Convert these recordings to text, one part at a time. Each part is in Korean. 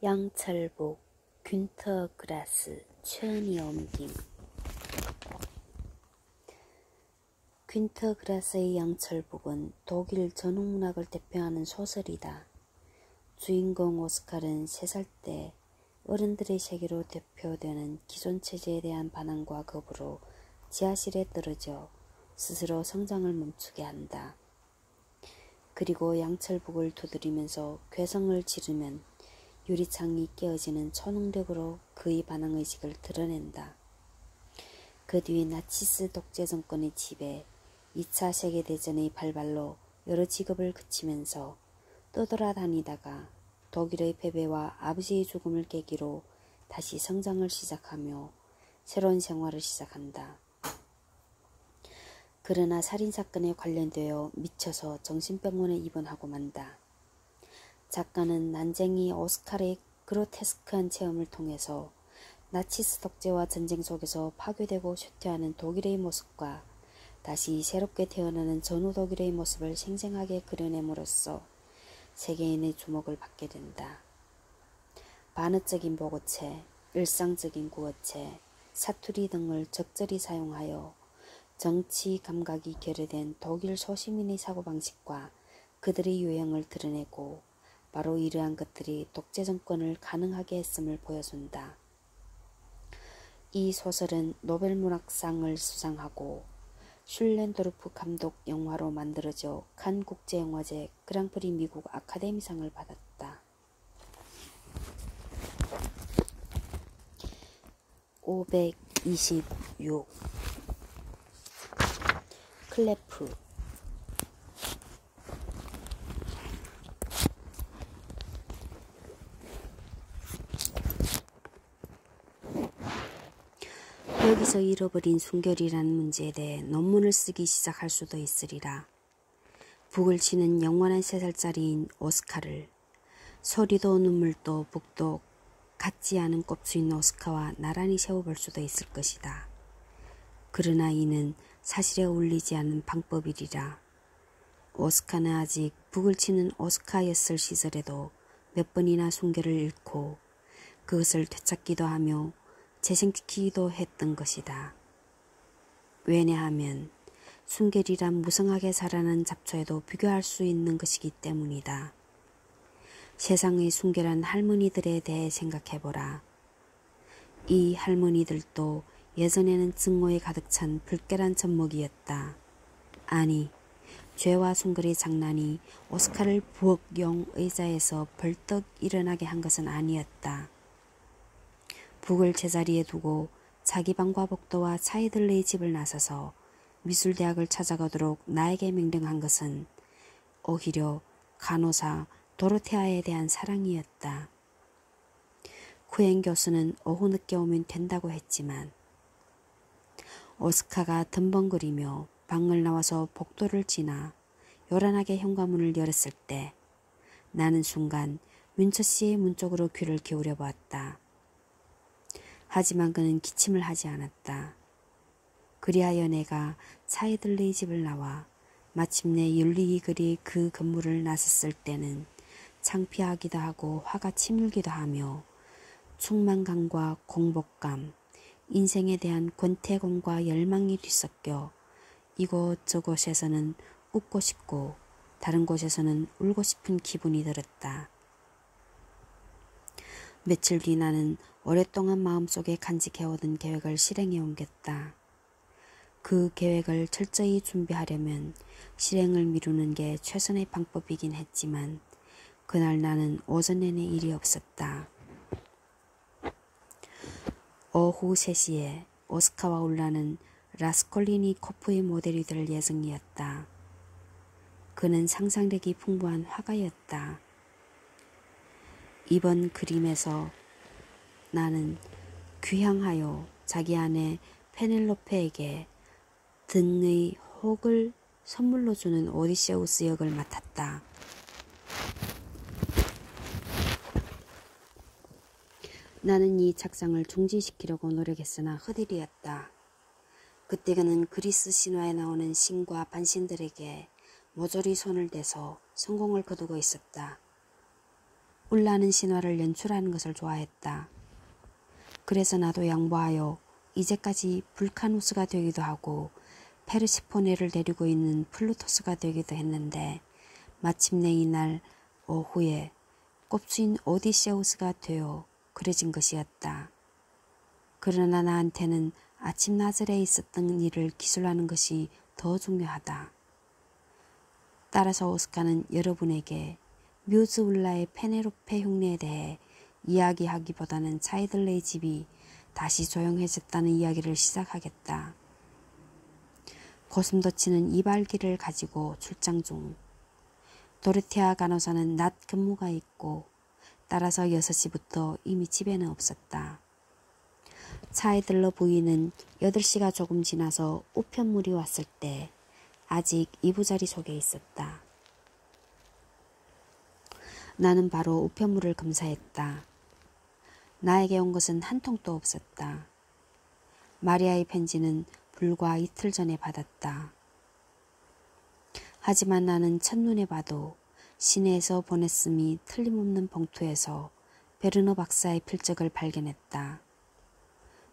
양철복, gün터 그라스, 최은희 옮김. 균터 그라스의 양철복은 독일 전후문학을 대표하는 소설이다. 주인공 오스칼은 3살 때 어른들의 세계로 대표되는 기존 체제에 대한 반항과 겁으로 지하실에 떨어져 스스로 성장을 멈추게 한다. 그리고 양철복을 두드리면서 괴성을 지르면 유리창이 깨어지는 초능력으로 그의 반항의식을 드러낸다. 그 뒤 나치스 독재 정권의 지배, 2차 세계대전의 발발로 여러 직업을 그치면서 떠돌아다니다가 독일의 패배와 아버지의 죽음을 계기로 다시 성장을 시작하며 새로운 생활을 시작한다. 그러나 살인사건에 관련되어 미쳐서 정신병원에 입원하고 만다. 작가는 난쟁이 오스칼의 그로테스크한 체험을 통해서 나치스 독재와 전쟁 속에서 파괴되고 쇠퇴하는 독일의 모습과 다시 새롭게 태어나는 전후 독일의 모습을 생생하게 그려냄으로써 세계인의 주목을 받게 된다. 반어적인 보고체, 일상적인 구어체, 사투리 등을 적절히 사용하여 정치 감각이 결여된 독일 소시민의 사고방식과 그들의 유형을 드러내고 바로 이러한 것들이 독재 정권을 가능하게 했음을 보여준다. 이 소설은 노벨문학상을 수상하고 슐렌도르프 감독 영화로 만들어져 칸 국제영화제 그랑프리 미국 아카데미상을 받았다. 526. 클레프. 여기서 잃어버린 순결이라는 문제에 대해 논문을 쓰기 시작할 수도 있으리라. 북을 치는 영원한 3살짜리인 오스카를 소리도 눈물도 북도 같지 않은 꼽수인 오스카와 나란히 세워볼 수도 있을 것이다. 그러나 이는 사실에 어울리지 않는 방법이리라. 오스카는 아직 북을 치는 오스카였을 시절에도 몇 번이나 순결을 잃고 그것을 되찾기도 하며 재생시키기도 했던 것이다. 왜냐하면 순결이란 무성하게 자라는 잡초에도 비교할 수 있는 것이기 때문이다. 세상의 순결한 할머니들에 대해 생각해보라. 이 할머니들도 예전에는 증오에 가득 찬 불결한 젖먹이였다. 아니, 죄와 순결의 장난이 오스카를 부엌용 의자에서 벌떡 일어나게 한 것은 아니었다. 북을 제자리에 두고 자기 방과 복도와 차이들의 집을 나서서 미술대학을 찾아가도록 나에게 명령한 것은 오히려 간호사 도로테아에 대한 사랑이었다. 쿠엔 교수는 오후 늦게 오면 된다고 했지만 오스카가 덤벙거리며 방을 나와서 복도를 지나 요란하게 현관문을 열었을 때 나는 순간 윈처 씨의 문 쪽으로 귀를 기울여 보았다. 하지만 그는 기침을 하지 않았다. 그리하여 내가 차이들의 집을 나와 마침내 윤리이글이 그 건물을 나섰을 때는 창피하기도 하고 화가 치밀기도 하며 충만감과 공복감, 인생에 대한 권태감과 열망이 뒤섞여 이곳저곳에서는 웃고 싶고 다른 곳에서는 울고 싶은 기분이 들었다. 며칠 뒤 나는 오랫동안 마음속에 간직해오던 계획을 실행에 옮겼다. 그 계획을 철저히 준비하려면 실행을 미루는 게 최선의 방법이긴 했지만 그날 나는 오전 내내 일이 없었다. 오후 3시에 오스카와 울라는 라스콜리니코프의 모델이 될 예정이었다. 그는 상상력이 풍부한 화가였다. 이번 그림에서 나는 귀향하여 자기 아내 페넬로페에게 등의 혹을 선물로 주는 오디세우스 역을 맡았다. 나는 이 작상을 중지시키려고 노력했으나 허들이었다. 그때 그는 그리스 신화에 나오는 신과 반신들에게 모조리 손을 대서 성공을 거두고 있었다. 울라는 신화를 연출하는 것을 좋아했다. 그래서 나도 양보하여 이제까지 불카누스가 되기도 하고 페르시포네를 데리고 있는 플루토스가 되기도 했는데 마침내 이날 오후에 꼽수인 오디세우스가 되어 그려진 것이었다. 그러나 나한테는 아침 나절에 있었던 일을 기술하는 것이 더 중요하다. 따라서 오스카는 여러분에게 뮤즈 울라의 페네로페 흉내에 대해 이야기하기보다는 차이들레의 집이 다시 조용해졌다는 이야기를 시작하겠다. 고슴도치는 이발기를 가지고 출장 중. 도르테아 간호사는 낮 근무가 있고 따라서 6시부터 이미 집에는 없었다. 차이들러 부인은 8시가 조금 지나서 우편물이 왔을 때 아직 이부자리 속에 있었다. 나는 바로 우편물을 검사했다. 나에게 온 것은 한 통도 없었다. 마리아의 편지는 불과 이틀 전에 받았다. 하지만 나는 첫눈에 봐도 시내에서 보냈음이 틀림없는 봉투에서 베르너 박사의 필적을 발견했다.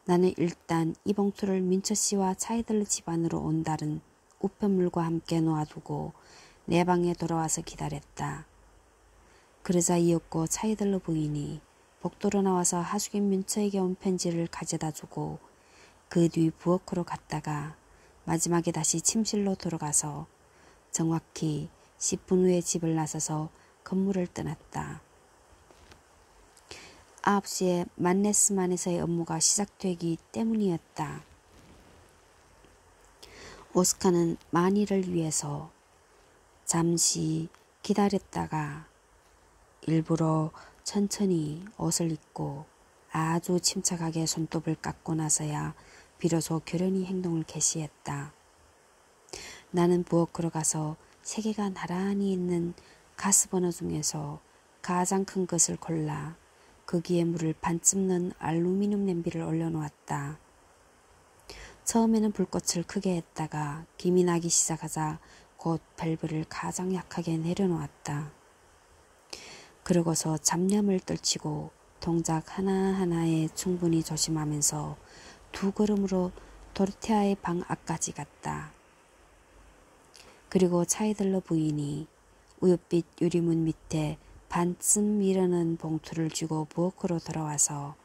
나는 일단 이 봉투를 민처 씨와 차이들러 집안으로 온다른 우편물과 함께 놓아두고 내 방에 돌아와서 기다렸다. 그러자 이윽고 차이들러 부인이 복도로 나와서 하숙인 민처에게 온 편지를 가져다주고 그 뒤 부엌으로 갔다가 마지막에 다시 침실로 들어가서 정확히 10분 후에 집을 나서서 건물을 떠났다. 9시에 만네스만에서의 업무가 시작되기 때문이었다. 오스카는 만일을 위해서 잠시 기다렸다가 일부러 천천히 옷을 입고 아주 침착하게 손톱을 깎고 나서야 비로소 결연히 행동을 개시했다. 나는 부엌으로 가서 3개가 나란히 있는 가스버너 중에서 가장 큰 것을 골라 거기에 물을 반쯤 넣은 알루미늄 냄비를 올려놓았다. 처음에는 불꽃을 크게 했다가 김이 나기 시작하자 곧 밸브를 가장 약하게 내려놓았다. 그러고서 잡념을 떨치고 동작 하나하나에 충분히 조심하면서 2걸음으로 도르테아의 방 앞까지 갔다. 그리고 차이들러 부인이 우윳빛 유리문 밑에 반쯤 밀어넣은 봉투를 쥐고 부엌으로 돌아와서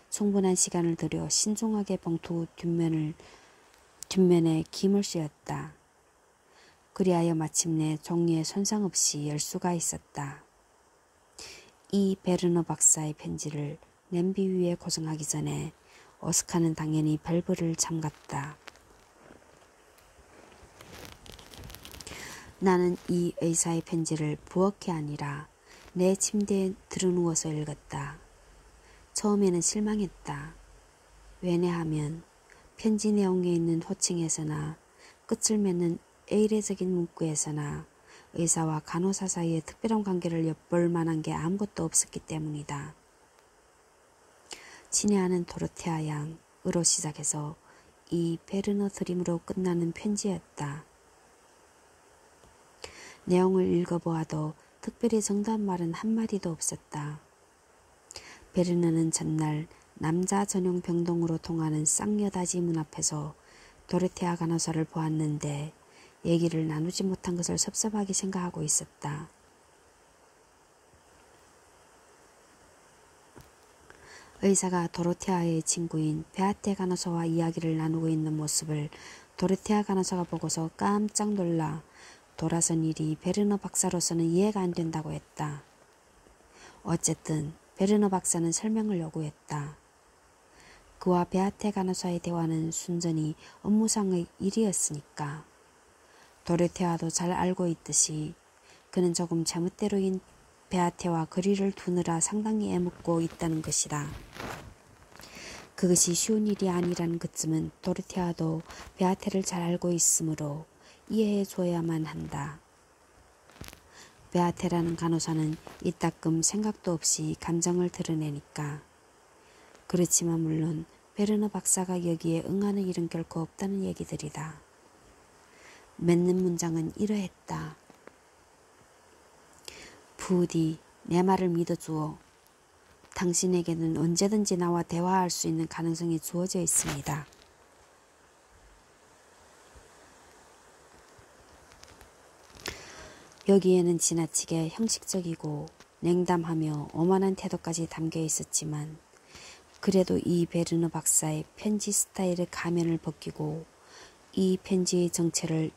충분한 시간을 들여 신중하게 봉투 뒷면에 김을 씌웠다. 그리하여 마침내 종이에 손상 없이 열 수가 있었다. 이 베르너 박사의 편지를 냄비 위에 고정하기 전에 오스카는 당연히 밸브를 잠갔다. 나는 이 의사의 편지를 부엌이 아니라 내 침대에 들어누워서 읽었다. 처음에는 실망했다. 왜냐하면 편지 내용에 있는 호칭에서나 끝을 맺는 의례적인 문구에서나 의사와 간호사 사이의 특별한 관계를 엿볼 만한 게 아무것도 없었기 때문이다. 친애하는 도르테아 양으로 시작해서 이 베르너 드림으로 끝나는 편지였다. 내용을 읽어보아도 특별히 정다운 말은 한마디도 없었다. 베르너는 전날 남자 전용 병동으로 통하는 쌍여다지 문 앞에서 도르테아 간호사를 보았는데 얘기를 나누지 못한 것을 섭섭하게 생각하고 있었다. 의사가 도르테아의 친구인 베아테 간호사와 이야기를 나누고 있는 모습을 도르테아 간호사가 보고서 깜짝 놀라 돌아선 일이 베르너 박사로서는 이해가 안 된다고 했다. 어쨌든 베르너 박사는 설명을 요구했다. 그와 베아테 간호사의 대화는 순전히 업무상의 일이었으니까. 도르테아도 잘 알고 있듯이 그는 조금 제멋대로인 베아테와 거리를 두느라 상당히 애먹고 있다는 것이다. 그것이 쉬운 일이 아니라는 것쯤은 도르테아도 베아테를 잘 알고 있으므로 이해해 줘야만 한다. 베아테라는 간호사는 이따금 생각도 없이 감정을 드러내니까. 그렇지만 물론 베르너 박사가 여기에 응하는 일은 결코 없다는 얘기들이다. 맺는 문장은 이러했다. 부디 내 말을 믿어주오. 당신에게는 언제든지 나와 대화할 수 있는 가능성이 주어져 있습니다. 여기에는 지나치게 형식적이고 냉담하며 오만한 태도까지 담겨 있었지만 그래도 이 베르너 박사의 편지 스타일의 가면을 벗기고 이 편지의 정체를